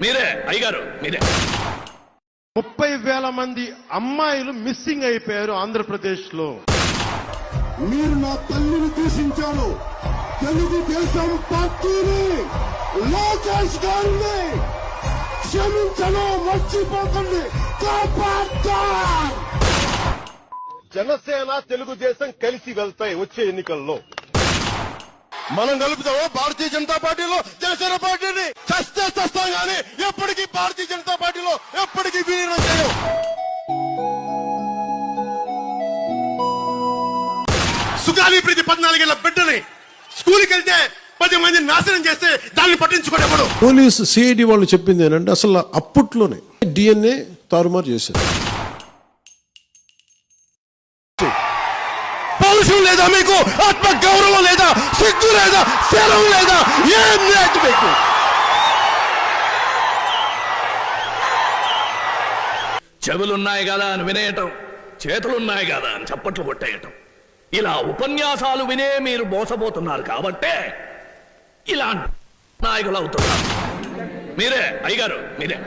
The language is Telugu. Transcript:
మీరే అయ్యగారు మీరే. 30,000 మంది అమ్మాయిలు మిస్సింగ్ అయిపోయారు ఆంధ్రప్రదేశ్ లో. మీరు నా తల్లిని దూషించారు. తెలుగుదేశం పార్టీని, లోకేష్ గారిని క్షమించను, మర్చిపోకండి. కాపాడతార్. జనసేన తెలుగుదేశం కలిసి వెళ్తాయి వచ్చే ఎన్నికల్లో. మనం కలుపుతామో భారతీయ జనతా పార్టీలో జనసేన పార్టీని. చస్తాం గానీ ఎప్పటికీ భారతీయ జనతా పార్టీలో ఎప్పటికీ విలీనం చేయం. సుగాలి ప్రీతి 14 ఏళ్ల బిడ్డని స్కూల్కి వెళ్తే 10 మందిని నాశనం చేస్తే దాన్ని పట్టించుకోవడం. పోలీసు సిఐడి వాళ్ళు చెప్పింది ఏంటంటే అసలు అప్పట్లోనే DNA తారుమారు చేశారు. పౌరుషం లేదా మీకు? ఆత్మ గౌరవం లేదా? సిగ్గు లేదా? శరం లేదా? ఏం లేదు మీకు? చెవులున్నాయి కదా అని వినేయటం, చేతులున్నాయి కదా అని చప్పట్లు కొట్టేయటం, ఇలా ఉపన్యాసాలు వినే మీరు మోసపోతున్నారు కాబట్టే ఇలాంటి నాయకులు అవుతున్నారు. మీరే అయ్యగారు మీరే.